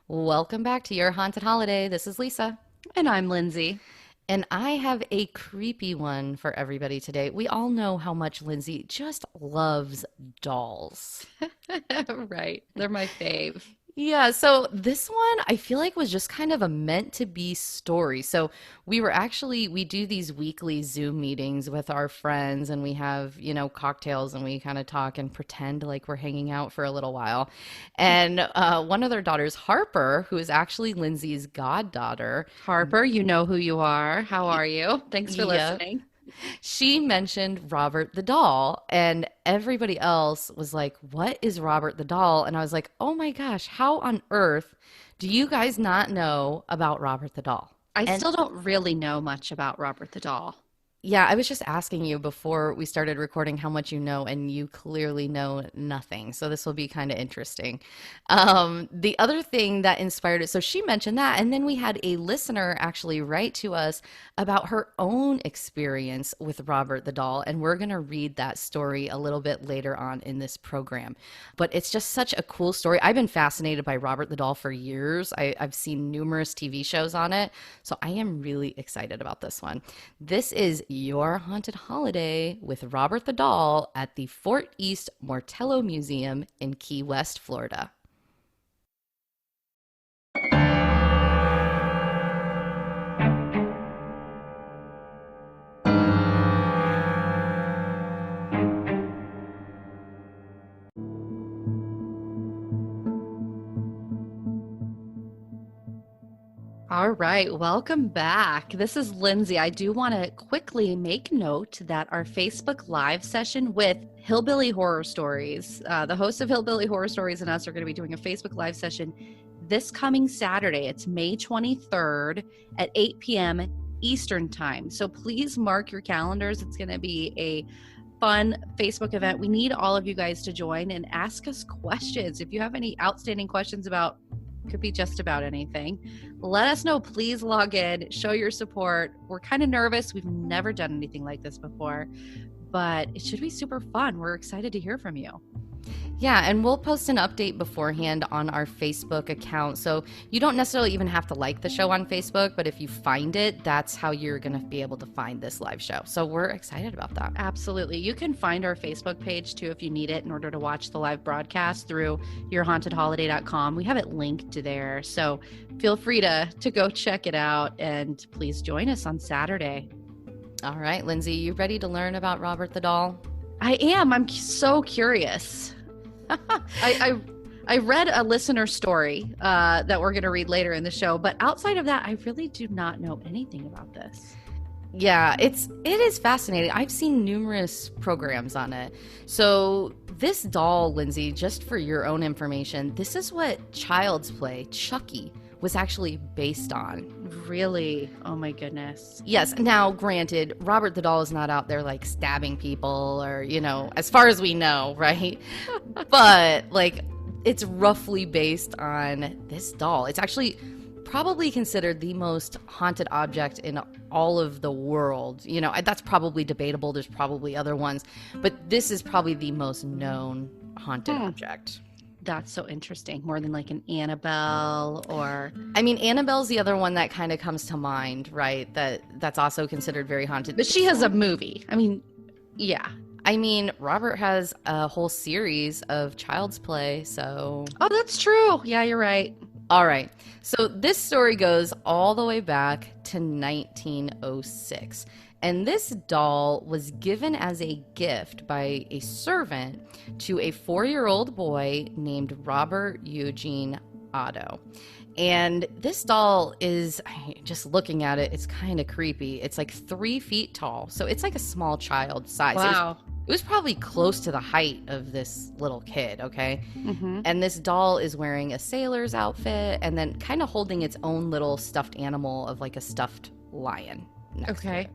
Welcome back to Your Haunted Holiday. This is Lisa. And I'm Lindsay. And I have a creepy one for everybody today. We all know how much Lindsay just loves dolls. Right. They're my fave. Yeah, so this one I feel like was just kind of a meant to be story. So we do these weekly Zoom meetings with our friends and we have, cocktails and we kind of talk and pretend like we're hanging out for a little while. And one of their daughters, Harper, who is actually Lindsay's goddaughter, Harper, you know who you are. How are you? Thanks for yeah, listening. she mentioned Robert the doll, and everybody else was like, "What is Robert the doll?" And I was like, "Oh my gosh, how on earth do you guys not know about Robert the doll?" I And still don't really know much about Robert the doll. yeah, I was just asking you before we started recording how much you know, and you clearly know nothing. So this will be kind of interesting. The other thing that inspired it, so she mentioned that, and then we had a listener actually write to us about her own experience with Robert the doll, and we're going to read that story a little bit later on in this program. But it's just such a cool story. I've been fascinated by Robert the doll for years. I've seen numerous TV shows on it, so I am really excited about this one. This is Your Haunted Holiday with Robert the Doll at the Fort East Mortello Museum in Key West, Florida. All right, welcome back. This is Lindsay. I do want to quickly make note that our Facebook Live session with Hillbilly Horror Stories, the hosts of Hillbilly Horror Stories and us are going to be doing a Facebook Live session this coming Saturday. It's May 23rd at 8 p.m. Eastern Time. So please mark your calendars. It's going to be a fun Facebook event. We need all of you guys to join and ask us questions. If you have any outstanding questions about could be just about anything, let us know. Please log in, show your support. We're kind of nervous. We've never done anything like this before, but it should be super fun. We're excited to hear from you. Yeah, and we'll post an update beforehand on our Facebook account. So you don't necessarily even have to like the show on Facebook, but if you find it, that's how you're going to be able to find this live show. So we're excited about that. Absolutely. You can find our Facebook page too if you need it in order to watch the live broadcast through yourhauntedholiday.com. We have it linked to there. So feel free to go check it out and please join us on Saturday. All right, Lindsay, you ready to learn about Robert the doll? I am. I'm so curious. I read a listener story that we're going to read later in the show, but outside of that, I really do not know anything about this. Yeah, it is fascinating. I've seen numerous programs on it. So this doll, Lindsay, just for your own information, this is what Child's Play, Chucky, was actually based on. Really? Oh my goodness. Yes. Now, granted, Robert the doll is not out there like stabbing people or, as far as we know, right? But like it's roughly based on this doll. It's actually probably considered the most haunted object in all of the world. That's probably debatable. There's probably other ones, but this is probably the most known haunted object. That's so interesting. More than like an Annabelle or... I mean, Annabelle's the other one that kind of comes to mind, right? That's also considered very haunted. But she has a movie. I mean, yeah. I mean, Robert has a whole series of Child's Play, so... Oh, that's true. Yeah, you're right. All right. So this story goes all the way back to 1906. And this doll was given as a gift by a servant to a 4-year-old boy named Robert Eugene Otto. And this doll is, just looking at it, it's kind of creepy. It's like 3 feet tall. So it's like a small child size. Wow. It was probably close to the height of this little kid, okay? Mm-hmm. And this doll is wearing a sailor's outfit and then kind of holding its own little stuffed animal of like a stuffed lion. Okay.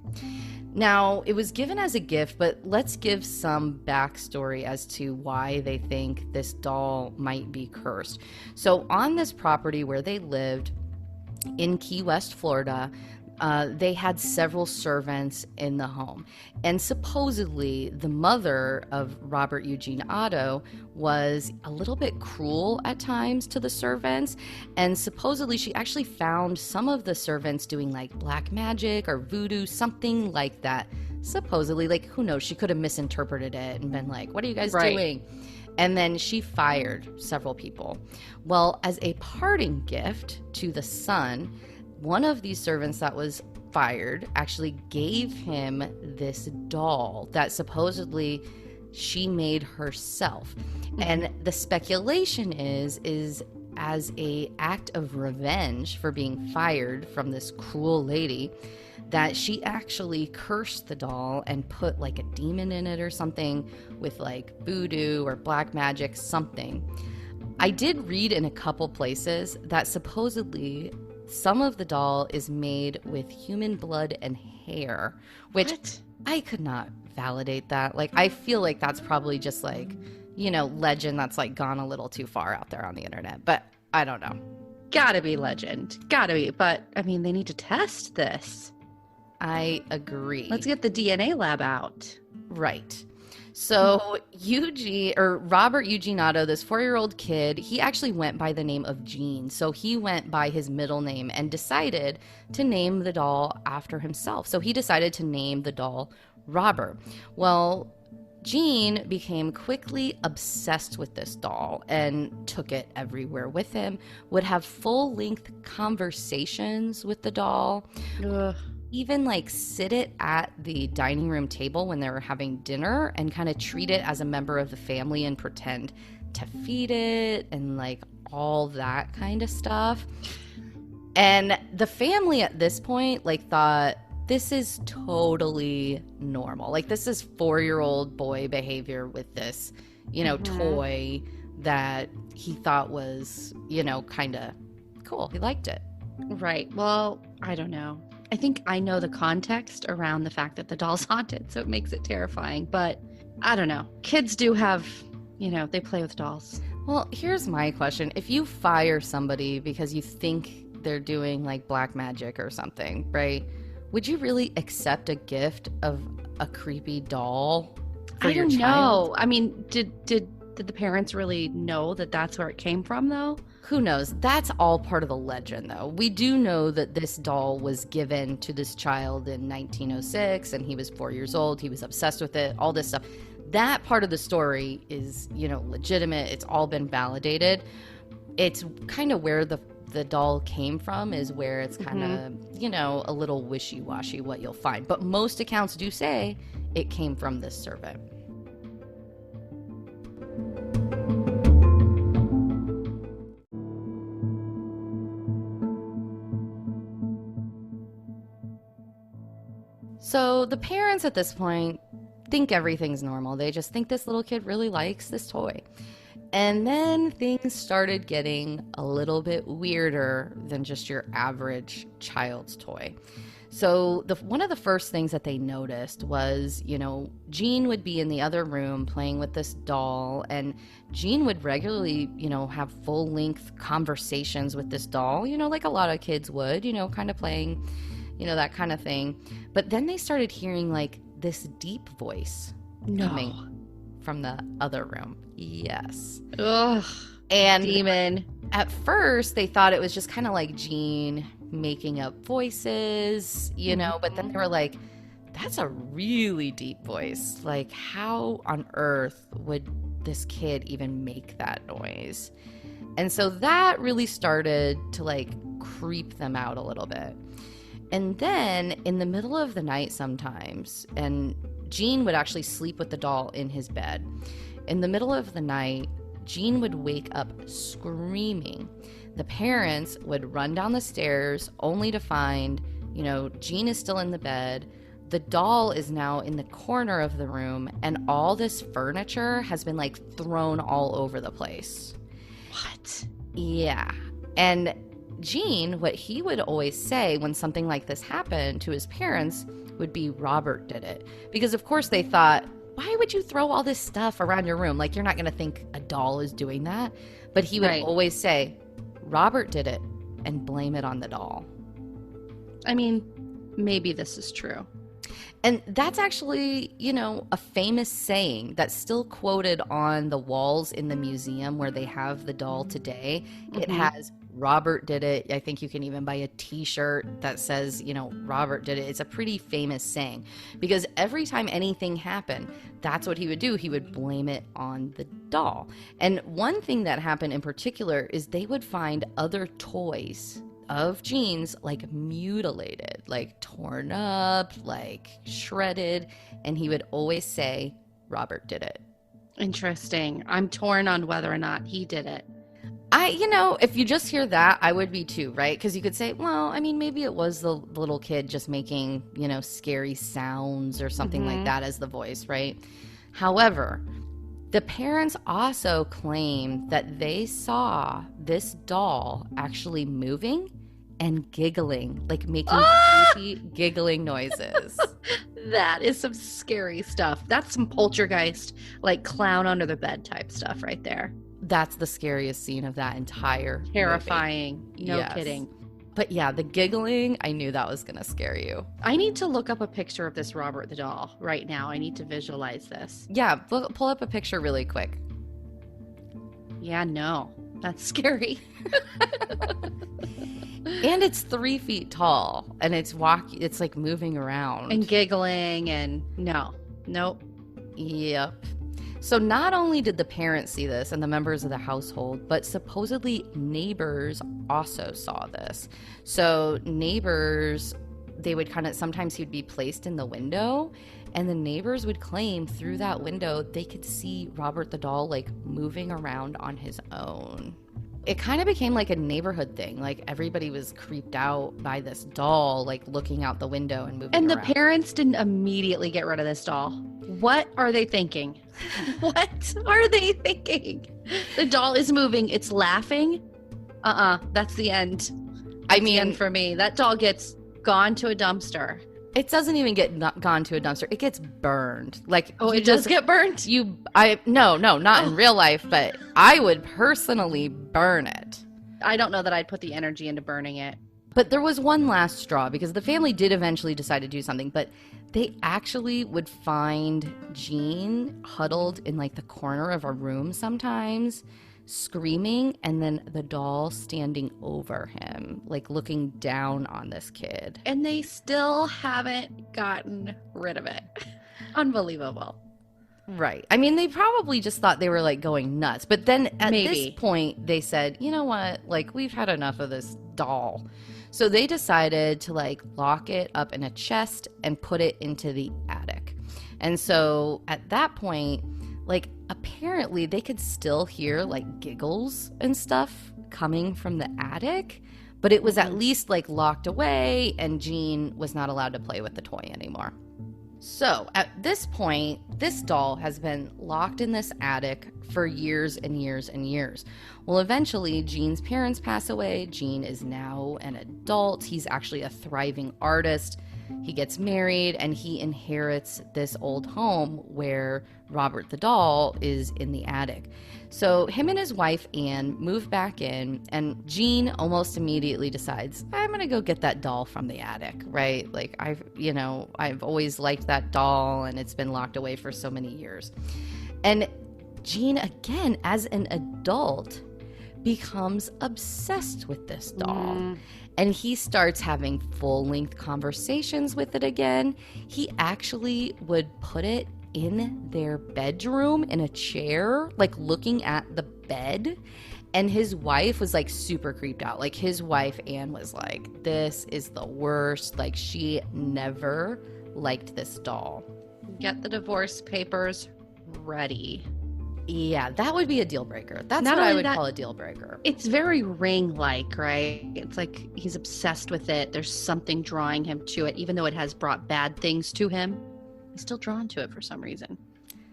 Now, it was given as a gift, but let's give some backstory as to why they think this doll might be cursed. So on this property where they lived in Key West, Florida, They had several servants in the home. And supposedly, the mother of Robert Eugene Otto was a little bit cruel at times to the servants. And supposedly, she actually found some of the servants doing like black magic or voodoo, something like that. Supposedly, like, who knows? She could have misinterpreted it and been like, what are you guys doing? And then she fired several people. Well, as a parting gift to the son, one of these servants that was fired actually gave him this doll that supposedly she made herself. And the speculation is as a act of revenge for being fired from this cruel lady, that she actually cursed the doll and put like a demon in it or something with like voodoo or black magic, something. I did read in a couple places that supposedly some of the doll is made with human blood and hair, which I could not validate that. Like, I feel like that's probably just like, legend that's like gone a little too far out there on the internet, but I don't know. Gotta be legend. Gotta be. But I mean, they need to test this. I agree. Let's get the DNA lab out. Right. So Robert Eugene Otto, this 4-year-old kid, he actually went by the name of Gene. So he went by his middle name and decided to name the doll after himself. So he decided to name the doll Robert. Well, Gene became quickly obsessed with this doll and took it everywhere with him, would have full-length conversations with the doll. Ugh. Even like sit it at the dining room table when they were having dinner and kind of treat it as a member of the family and pretend to feed it and like all that kind of stuff. And the family at this point like thought this is totally normal. Like, this is 4-year-old boy behavior with this, toy that he thought was, kind of cool. He liked it. Right. Well, I don't know. I think I know the context around the fact that the doll's haunted, so it makes it terrifying. But I don't know. Kids do have, they play with dolls. Well, here's my question. If you fire somebody because you think they're doing like black magic or something, right? Would you really accept a gift of a creepy doll for your child? I don't know. I mean, did the parents really know that that's where it came from, though? Who knows? That's all part of the legend, though. We do know that this doll was given to this child in 1906, and he was 4 years old. He was obsessed with it, all this stuff. That part of the story is, legitimate. It's all been validated. It's kind of where the doll came from is where it's kind of, a little wishy-washy what you'll find. But most accounts do say it came from this servant. So the parents at this point think everything's normal. They just think this little kid really likes this toy. And then things started getting a little bit weirder than just your average child's toy. So one of the first things that they noticed was, Gene would be in the other room playing with this doll, and Gene would regularly, have full-length conversations with this doll, like a lot of kids would, kind of playing, that kind of thing. But then they started hearing like this deep voice coming from the other room. Yes. Ugh. And demon. At first, they thought it was just kind of like Gene making up voices, but then they were like, that's a really deep voice. Like, how on earth would this kid even make that noise? And so that really started to like creep them out a little bit. And then in the middle of the night sometimes, and Gene would actually sleep with the doll in his bed. In the middle of the night, Gene would wake up screaming. The parents would run down the stairs only to find, Gene is still in the bed. The doll is now in the corner of the room, and all this furniture has been like thrown all over the place. What? Yeah. And Gene, what he would always say when something like this happened to his parents would be Robert did it. Because of course they thought, why would you throw all this stuff around your room? Like, you're not going to think a doll is doing that. But he would always say, Robert did it, and blame it on the doll. I mean, maybe this is true. And that's actually, a famous saying that's still quoted on the walls in the museum where they have the doll today. It Hmm. has Robert did it. I think you can even buy a t-shirt that says, Robert did it. It's a pretty famous saying because every time anything happened, that's what he would do. He would blame it on the doll. And one thing that happened in particular is they would find other toys of jeans like mutilated, like torn up, like shredded, and he would always say Robert did it. Interesting. I'm torn on whether or not he did it. If you just hear that, I would be too, right? Because you could say, well, I mean, maybe it was the little kid just making, scary sounds or something like Hmm. that as the voice, right? However, the parents also claim that they saw this doll actually moving and giggling, like making Ah! creepy giggling noises. That is some scary stuff. That's some poltergeist, like clown under the bed type stuff right there. That's the scariest scene of that entire movie. Terrifying. No Yes. kidding. But yeah, the giggling, I knew that was going to scare you. I need to look up a picture of this Robert the doll right now. I need to visualize this. Yeah, pull up a picture really quick. Yeah, no. That's scary. And it's 3 feet tall and it's like moving around. And giggling and no. Nope. Yep. So not only did the parents see this and the members of the household, but supposedly neighbors also saw this. So neighbors, they would sometimes he'd be placed in the window and the neighbors would claim through that window they could see Robert the doll like moving around on his own. It kind of became like a neighborhood thing. Like everybody was creeped out by this doll, like looking out the window and moving And the around. parents didn't immediately get rid of this doll. What are they thinking? What are they thinking? The doll is moving. It's laughing. That's the end. I The end mean, for me. That doll gets gone to a dumpster. it doesn't even get gone to a dumpster. It gets burned. Like Oh, you it does just get burnt? no, not Oh. in real life, but I would personally burn it. I don't know that I'd put the energy into burning it. But there was one last straw because the family did eventually decide to do something, but they actually would find Gene huddled in like the corner of a room sometimes, screaming, and then the doll standing over him, like looking down on this kid. And they still haven't gotten rid of it. Unbelievable. Right. I mean, they probably just thought they were like going nuts. But then at this Maybe. point, they said, you know what? Like, we've had enough of this doll. So they decided to like lock it up in a chest and put it into the attic. And so at that point, like, apparently they could still hear like giggles and stuff coming from the attic, but it was at least like locked away and Jean was not allowed to play with the toy anymore. So at this point, this doll has been locked in this attic for years and years and years. Well, eventually, Gene's parents pass away. Gene is now an adult. He's actually a thriving artist. He gets married and he inherits this old home where Robert the doll is in the attic. So him and his wife Anne move back in, and Gene almost immediately decides, I'm gonna go get that doll from the attic, right? Like I've always liked that doll and it's been locked away for so many years. And Gene, again, as an adult, becomes obsessed with this doll. And he starts having full-length conversations with it again. He actually would put it in their bedroom in a chair, like looking at the bed. And his wife was like super creeped out. Like his wife, Anne, was like, this is the worst. Like she never liked this doll. Get the divorce papers ready. Yeah, that would be a deal breaker. That's Not what I only would that- call a deal breaker. It's very ring-like, right? It's like he's obsessed with it. There's something drawing him to it, even though it has brought bad things to him. He's still drawn to it for some reason.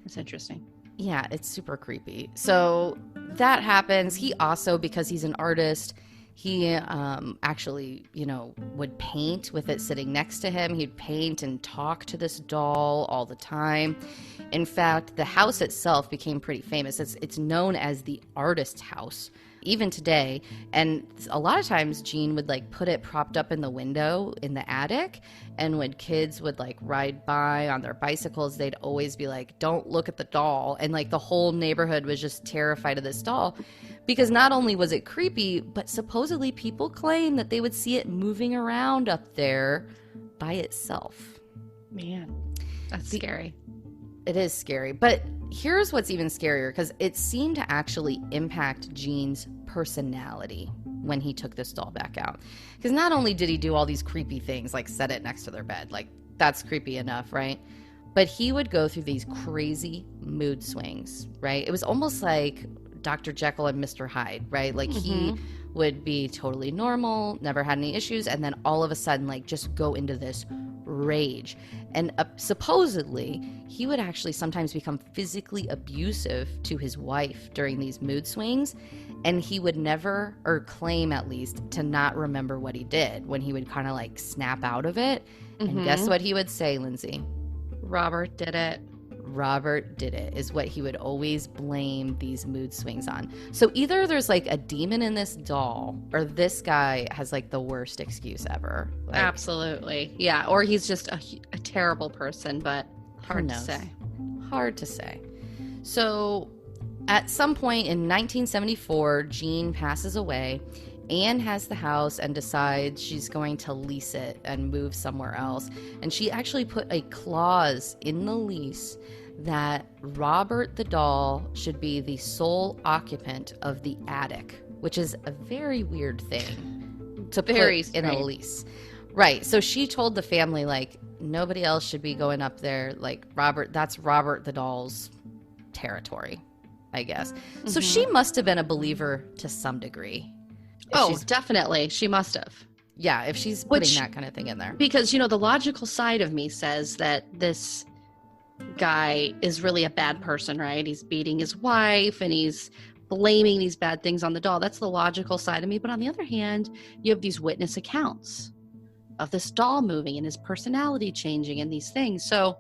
It's interesting. Yeah, it's super creepy. So that happens. He also, because he's an artist, he actually, would paint with it sitting next to him. He'd paint and talk to this doll all the time. In fact, the house itself became pretty famous. It's known as the artist house even today. And a lot of times Jean would like put it propped up in the window in the attic, and when kids would like ride by on their bicycles, they'd always be like, don't look at the doll. And like the whole neighborhood was just terrified of this doll, because not only was it creepy, but supposedly people claim that they would see it moving around up there by itself. Man, that's scary. It is scary. But here's what's even scarier, because it seemed to actually impact Gene's personality when he took this doll back out. Because not only did he do all these creepy things, like set it next to their bed, like that's creepy enough, right? But he would go through these crazy mood swings, right? It was almost like Dr. Jekyll and Mr. Hyde, right? Like he would be totally normal, never had any issues, and then all of a sudden like just go into this rage. And supposedly he would actually sometimes become physically abusive to his wife during these mood swings, and he would never, or claim at least, to not remember what he did when he would kind of like snap out of it. And guess what he would say, Lindsay? Robert did it. Robert did it, is what he would always blame these mood swings on. So either there's like a demon in this doll, or this guy has like the worst excuse ever. Like, absolutely. Yeah. Or he's just a terrible person, but hard to say. Hard to say. So at some point in 1974, Jean passes away. Anne has the house and decides she's going to lease it and move somewhere else. And she actually put a clause in the lease that Robert the doll should be the sole occupant of the attic, which is a very weird thing to put in a lease. Right. So she told the family, like, nobody else should be going up there. Like, that's Robert the doll's territory, I guess. So she must have been a believer to some degree. Definitely. She must have. Yeah, if she's putting that kind of thing in there. Because, the logical side of me says that this guy is really a bad person, right? He's beating his wife and he's blaming these bad things on the doll. That's the logical side of me. But on the other hand, you have these witness accounts of this doll moving and his personality changing and these things. So,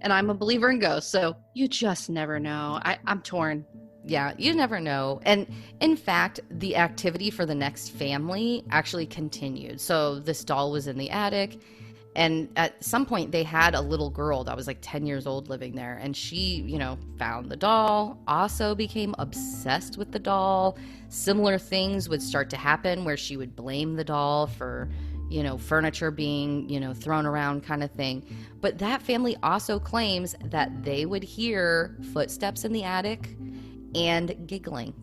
and I'm a believer in ghosts, so you just never know. I'm torn. Yeah, you never know. And in fact, the activity for the next family actually continued. So this doll was in the attic, and at some point they had a little girl that was like 10 years old living there, and she, found the doll, also became obsessed with the doll. Similar things would start to happen where she would blame the doll for, furniture being, thrown around kind of thing. But that family also claims that they would hear footsteps in the attic and giggling.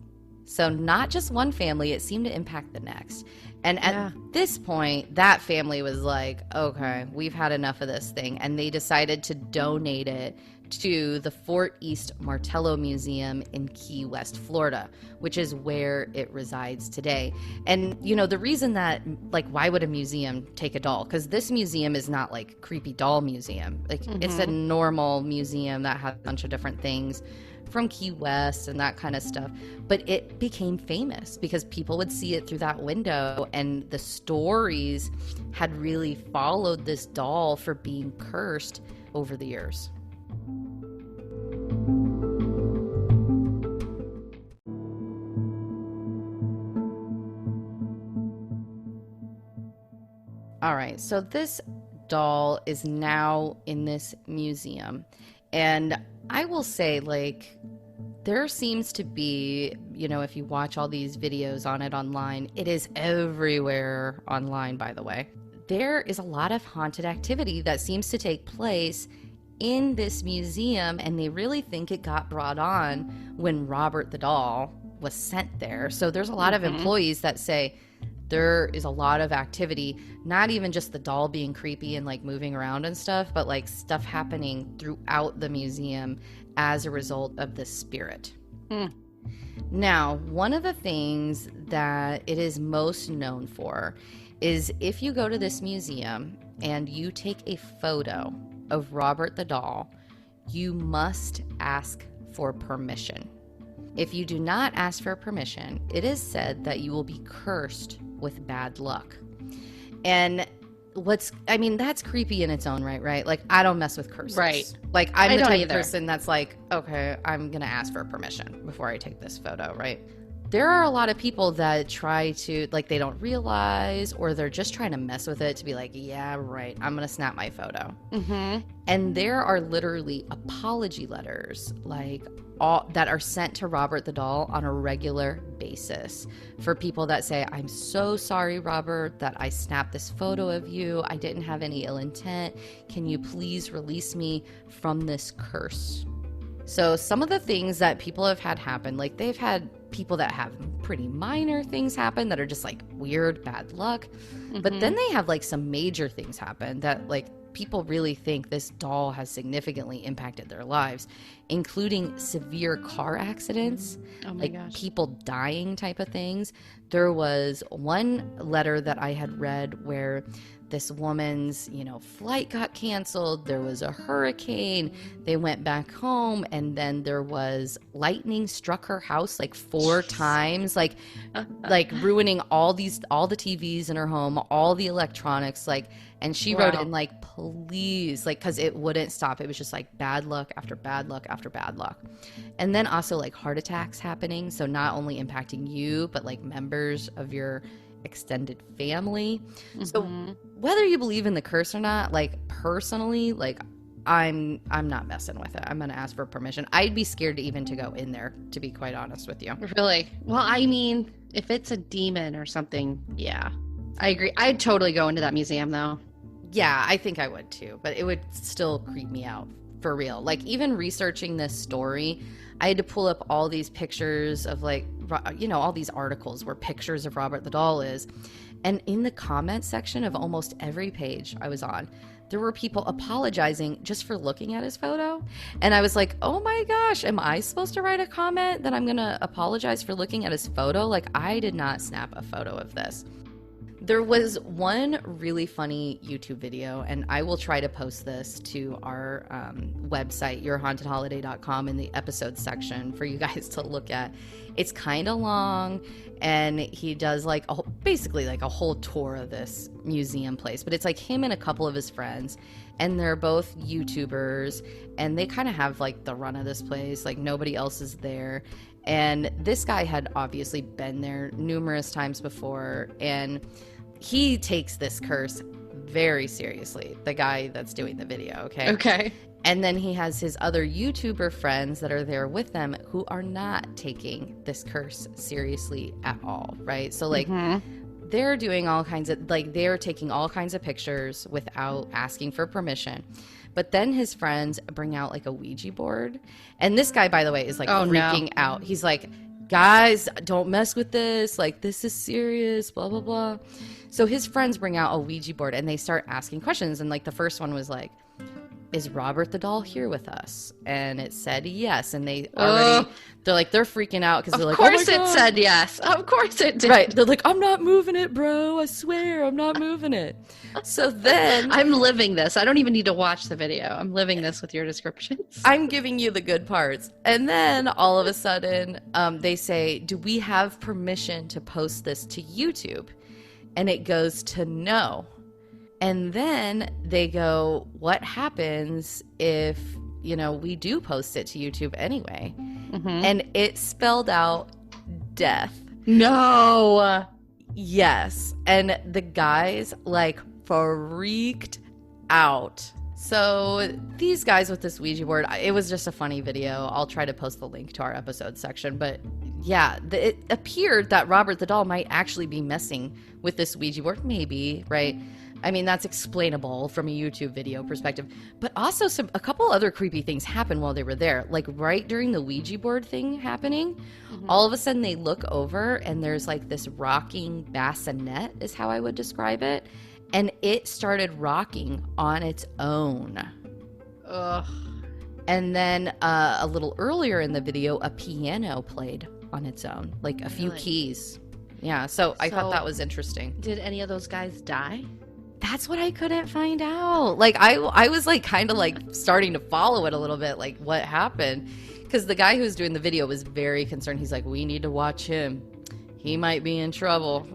So not just one family, it seemed to impact the next. And at this point, that family was like, okay, we've had enough of this thing. And they decided to donate it to the Fort East Martello Museum in Key West, Florida, which is where it resides today. And, the reason that, like, why would a museum take a doll? Because this museum is not like creepy doll museum. Like, it's a normal museum that has a bunch of different things from Key West and that kind of stuff. But it became famous because people would see it through that window, and the stories had really followed this doll for being cursed over the years. All right, so this doll is now in this museum. And I will say, like, there seems to be, if you watch all these videos on it online, it is everywhere online, by the way. There is a lot of haunted activity that seems to take place in this museum, and they really think it got brought on when Robert the doll was sent there. So there's a lot of employees that say there is a lot of activity, not even just the doll being creepy and like moving around and stuff, but like stuff happening throughout the museum as a result of the spirit. Now, one of the things that it is most known for is if you go to this museum and you take a photo of Robert the doll, you must ask for permission. If you do not ask for permission, it is said that you will be cursed with bad luck. And that's creepy in its own right? Like, I don't mess with curses. Right. Like, I'm the type of person that's like, okay, I'm going to ask for permission before I take this photo, right? there are a lot of people that try to, like, they don't realize, or they're just trying to mess with it to be like, yeah, right, I'm gonna snap my photo. And there are literally apology letters, like, all that are sent to Robert the Doll on a regular basis for people that say, I'm so sorry, Robert, that I snapped this photo of you. I didn't have any ill intent. Can you please release me from this curse? So some of the things that people have had happen, like, they've had people that have pretty minor things happen that are just like weird bad luck, but then they have like some major things happen that, like, people really think this doll has significantly impacted their lives, including severe car accidents, people dying type of things. There was one letter that I had read where this woman's, flight got canceled. There was a hurricane. They went back home, and then there was lightning struck her house like 4 times, like ruining all the TVs in her home, all the electronics, like, and she wrote in like, please, like, because it wouldn't stop. It was just like bad luck after bad luck after bad luck. And then also like heart attacks happening. So not only impacting you, but like members of your extended family. So whether you believe in the curse or not, like, personally, like, I'm not messing with it. I'm gonna ask for permission. I'd be scared to even to go in there, to be quite honest with you. Really? Well, I mean, if it's a demon or something, yeah, I agree. I'd totally go into that museum though. Yeah, I think I would too, but it would still creep me out, for real. Like, even researching this story, I had to pull up all these pictures of, like, all these articles where pictures of Robert the Doll is. And in the comment section of almost every page I was on, there were people apologizing just for looking at his photo. And I was like, oh my gosh, am I supposed to write a comment that I'm going to apologize for looking at his photo? Like, I did not snap a photo of this. There was one really funny YouTube video, and I will try to post this to our website, yourhauntedholiday.com, in the episode section for you guys to look at. It's kind of long, and he does like basically like a whole tour of this museum place, but it's like him and a couple of his friends, and they're both YouTubers, and they kind of have like the run of this place, like nobody else is there. And this guy had obviously been there numerous times before, and he takes this curse very seriously, the guy that's doing the video, okay? And then he has his other YouTuber friends that are there with them who are not taking this curse seriously at all, right? So, like, they're doing all kinds of, like, they're taking all kinds of pictures without asking for permission. But then his friends bring out, like, a Ouija board. And this guy, by the way, is, like, freaking out. He's like, guys, don't mess with this. Like, this is serious, blah, blah, blah. So his friends bring out a Ouija board, and they start asking questions. And, like, the first one was, like, is Robert the Doll here with us? And it said yes. And they already, they're freaking out because they're like, of course it said yes. Of course it did. Right. They're like, I'm not moving it, bro. I swear I'm not moving it. So then I'm living this. I don't even need to watch the video. I'm living this with your descriptions. I'm giving you the good parts. And then all of a sudden, they say, do we have permission to post this to YouTube? And it goes to no. And then they go, what happens if, we do post it to YouTube anyway? And it spelled out death. No. Yes. And the guys, like, freaked out. So these guys with this Ouija board, it was just a funny video. I'll try to post the link to our episode section. But yeah, it appeared that Robert the Doll might actually be messing with this Ouija board. Maybe, right? I mean, that's explainable from a YouTube video perspective. But also a couple other creepy things happened while they were there. Like, right during the Ouija board thing happening, all of a sudden they look over and there's like this rocking bassinet is how I would describe it. And it started rocking on its own. Ugh. And then a little earlier in the video, a piano played on its own, like a few keys. Yeah, so I thought that was interesting. Did any of those guys die? That's what I couldn't find out. Like, I was like kind of like starting to follow it a little bit, like what happened, because the guy who was doing the video was very concerned. He's like, we need to watch him. He might be in trouble,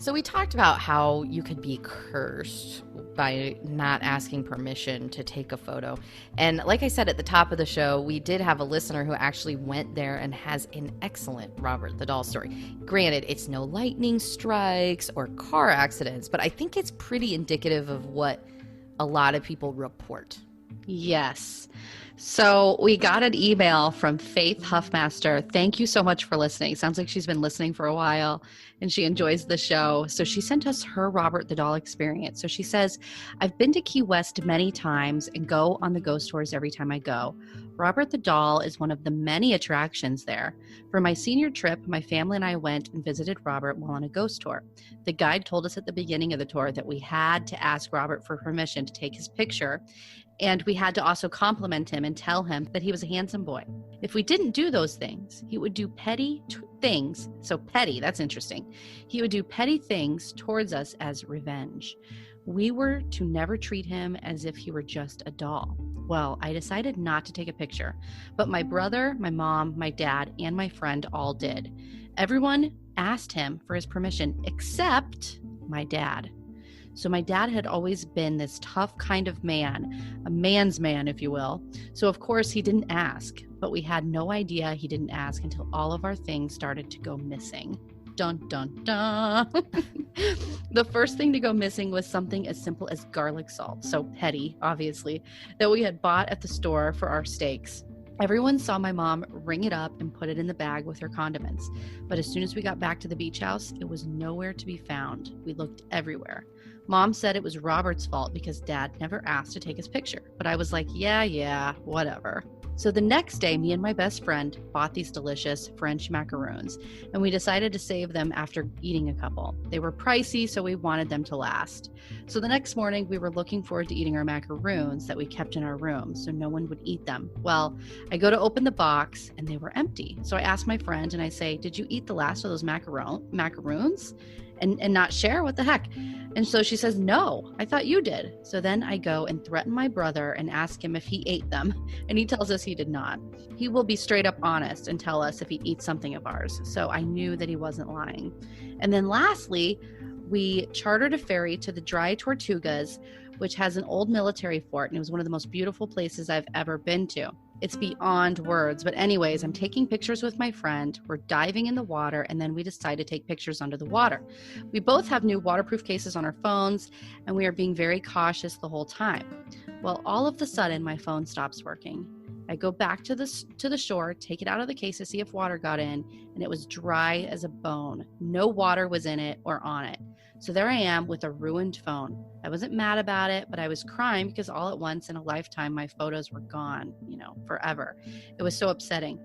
So we talked about how you could be cursed by not asking permission to take a photo. And like I said at the top of the show, we did have a listener who actually went there and has an excellent Robert the Doll story. Granted, it's no lightning strikes or car accidents, but I think it's pretty indicative of what a lot of people report. Yes. So we got an email from Faith Huffmaster. Thank you so much for listening. Sounds like she's been listening for a while and she enjoys the show. So she sent us her Robert the Doll experience. So she says, I've been to Key West many times and go on the ghost tours every time I go. Robert the Doll is one of the many attractions there. For my senior trip, my family and I went and visited Robert while on a ghost tour. The guide told us at the beginning of the tour that we had to ask Robert for permission to take his picture. And we had to also compliment him and tell him that he was a handsome boy. If we didn't do those things, he would do petty things. So petty, that's interesting. He would do petty things towards us as revenge. We were to never treat him as if he were just a doll. Well, I decided not to take a picture, but my brother, my mom, my dad, and my friend all did. Everyone asked him for his permission except my dad. So my dad had always been this tough kind of man, a man's man, if you will. So of course he didn't ask, but we had no idea he didn't ask until all of our things started to go missing. Dun, dun, dun. The first thing to go missing was something as simple as garlic salt, so petty, obviously, that we had bought at the store for our steaks. Everyone saw my mom ring it up and put it in the bag with her condiments. But as soon as we got back to the beach house, it was nowhere to be found. We looked everywhere. Mom said it was Robert's fault because Dad never asked to take his picture. But I was like, yeah, whatever. So the next day, me and my best friend bought these delicious French macaroons, and we decided to save them after eating a couple. They were pricey, so we wanted them to last. So the next morning, we were looking forward to eating our macaroons that we kept in our room so no one would eat them. Well, I go to open the box, and they were empty. So I asked my friend, and I say, did you eat the last of those macaroons? And not share? What the heck? And so she says, no, I thought you did. So then I go and threaten my brother and ask him if he ate them. And he tells us he did not. He will be straight up honest and tell us if he eats something of ours. So I knew that he wasn't lying. And then lastly, we chartered a ferry to the Dry Tortugas, which has an old military fort. And it was one of the most beautiful places I've ever been to. It's beyond words. But anyways, I'm taking pictures with my friend. We're diving in the water, and then we decide to take pictures under the water. We both have new waterproof cases on our phones, and we are being very cautious the whole time. Well, all of a sudden, my phone stops working. I go back to the shore, take it out of the case to see if water got in, and it was dry as a bone. No water was in it or on it. So there I am with a ruined phone. I wasn't mad about it, but I was crying because all at once in a lifetime, my photos were gone, forever. It was so upsetting.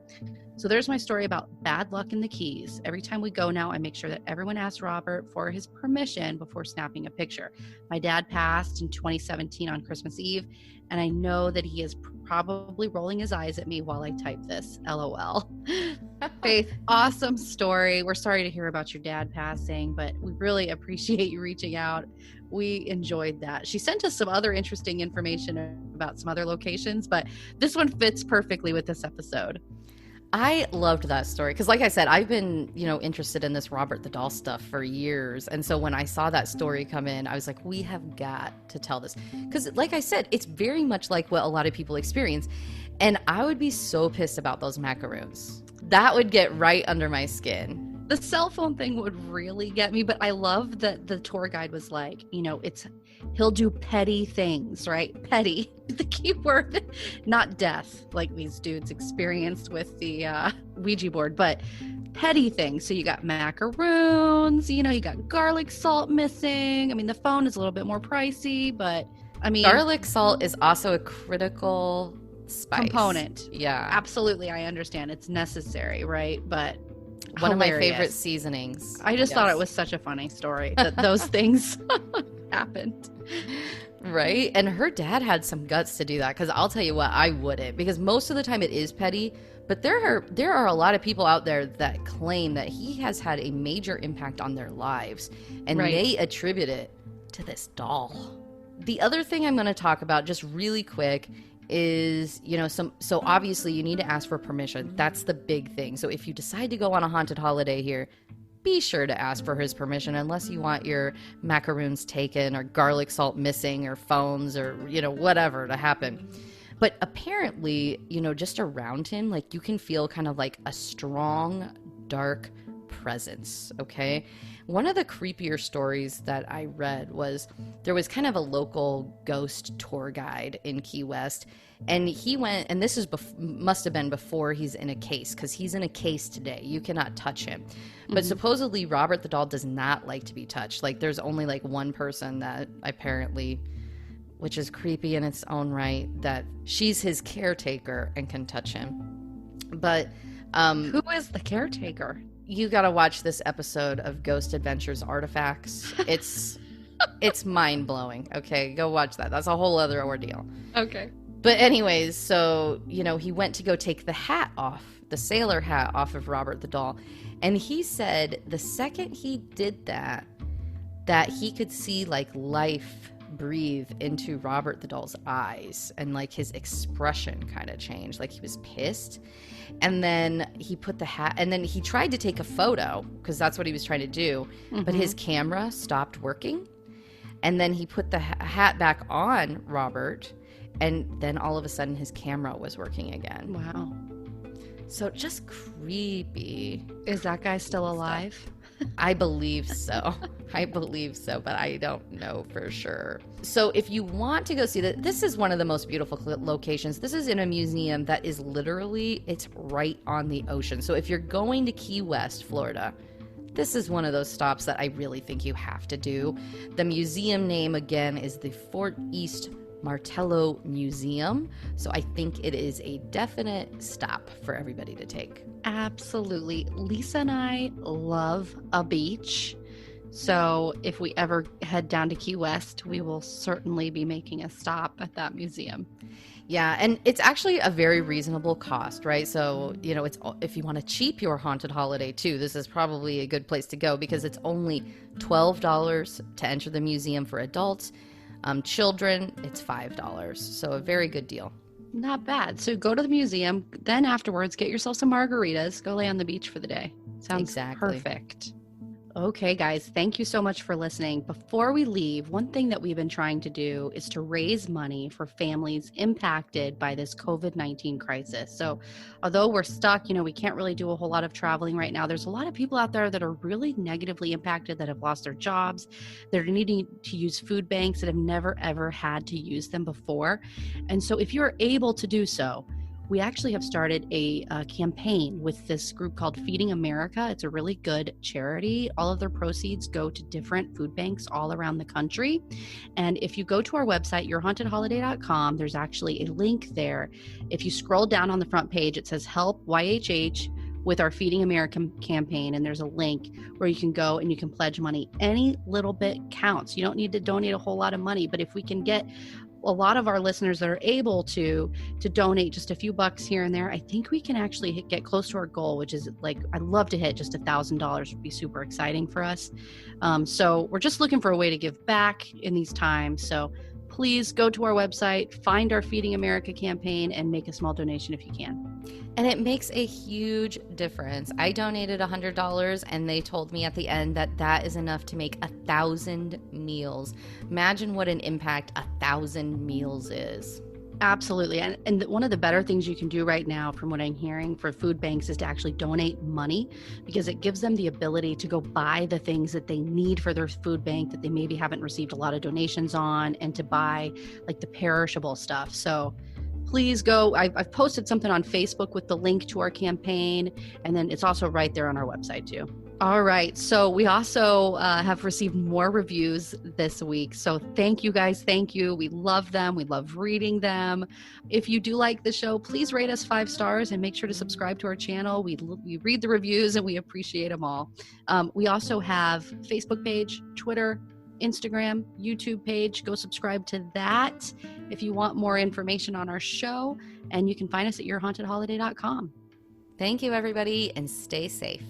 So there's my story about bad luck in the Keys. Every time we go now, I make sure that everyone asks Robert for his permission before snapping a picture. My dad passed in 2017 on Christmas Eve, and I know that he is probably rolling his eyes at me while I type this. LOL. Faith, awesome story. We're sorry to hear about your dad passing, but we really appreciate you reaching out. We enjoyed that. She sent us some other interesting information about some other locations, but this one fits perfectly with this episode. I loved that story because, like I said, I've been, interested in this Robert the Doll stuff for years. And so when I saw that story come in, I was like, we have got to tell this. Because, like I said, it's very much like what a lot of people experience. And I would be so pissed about those macaroons. That would get right under my skin. The cell phone thing would really get me, but I love that the tour guide was like, he'll do petty things, right? Petty, the key word, not death, like these dudes experienced with the Ouija board, but petty things. So you got macaroons, you got garlic salt missing. I mean, the phone is a little bit more pricey, but garlic salt is also a critical spice component. Yeah, absolutely. I understand it's necessary, right? But one hilarious. Of my favorite seasonings. I just thought it was such a funny story that those things happened. Right? And her dad had some guts to do that, because I'll tell you what, I wouldn't, because most of the time it is petty, but there are a lot of people out there that claim that he has had a major impact on their lives, and they attribute it to this doll. The other thing I'm going to talk about just really quick is, so obviously you need to ask for permission. That's the big thing. So if you decide to go on a haunted holiday here, be sure to ask for his permission unless you want your macaroons taken or garlic salt missing or phones or, whatever to happen. But apparently, just around him, like you can feel kind of like a strong, dark presence, okay? One of the creepier stories that I read was there was kind of a local ghost tour guide in Key West, and he went, and this is must have been before he's in a case, because he's in a case today. You cannot touch him. But supposedly Robert the doll does not like to be touched. Like there's only like one person that apparently, which is creepy in its own right, that she's his caretaker and can touch him. But who is the caretaker? You got to watch this episode of Ghost Adventures Artifacts. It's mind-blowing. Okay, go watch that. That's a whole other ordeal. Okay. But anyways, so, he went to go take the hat off, the sailor hat off of Robert the doll. And he said the second he did that he could see like life breathe into Robert the doll's eyes, and like his expression kind of changed, like he was pissed. And then he put the hat, and then he tried to take a photo because that's what he was trying to do, but his camera stopped working. And then he put the hat back on Robert, and then all of a sudden his camera was working again. Wow. So just creepy. Is that guy still alive? I believe so. But I don't know for sure. So if you want to go see that, this is one of the most beautiful locations. This is in a museum that is literally, it's right on the ocean. So if you're going to Key West, Florida, this is one of those stops that I really think you have to do. The museum name, again, is the Fort East Martello Museum. So I think it is a definite stop for everybody to take. Absolutely. Lisa and I love a beach. So if we ever head down to Key West, we will certainly be making a stop at that museum. Yeah, and it's actually a very reasonable cost, right? So, it's if you want to cheap your haunted holiday too, this is probably a good place to go because it's only $12 to enter the museum for adults. Children, it's $5. So a very good deal. Not bad. So go to the museum, then afterwards get yourself some margaritas, go lay on the beach for the day. Sounds perfect. Okay, guys, thank you so much for listening. Before we leave, one thing that we've been trying to do is to raise money for families impacted by this COVID-19 crisis. So although we're stuck, we can't really do a whole lot of traveling right now. There's a lot of people out there that are really negatively impacted, that have lost their jobs. They're needing to use food banks that have never, ever had to use them before. And so if you're able to do so, we actually have started a campaign with this group called Feeding America. It's a really good charity. All of their proceeds go to different food banks all around the country. And if you go to our website, yourhauntedholiday.com, there's actually a link there. If you scroll down on the front page, it says Help YHH with our Feeding America campaign. And there's a link where you can go and you can pledge money. Any little bit counts. You don't need to donate a whole lot of money, but if we can get a lot of our listeners that are able to donate just a few bucks here and there, I think we can actually get close to our goal, which is like, I'd love to hit just $1,000 would be super exciting for us. So we're just looking for a way to give back in these times. So please go to our website, find our Feeding America campaign, and make a small donation if you can. And it makes a huge difference. I donated $100 and they told me at the end that is enough to make 1,000 meals. Imagine what an impact 1,000 meals is. Absolutely. And one of the better things you can do right now, from what I'm hearing, for food banks is to actually donate money, because it gives them the ability to go buy the things that they need for their food bank that they maybe haven't received a lot of donations on, and to buy like the perishable stuff. So please go. I've posted something on Facebook with the link to our campaign, and then it's also right there on our website too. All right. So we also have received more reviews this week. So thank you guys. Thank you. We love them. We love reading them. If you do like the show, please rate us 5 stars and make sure to subscribe to our channel. We read the reviews and we appreciate them all. We also have Facebook page, Twitter, Instagram, YouTube page. Go subscribe to that if you want more information on our show. And you can find us at yourhauntedholiday.com. Thank you, everybody, and stay safe.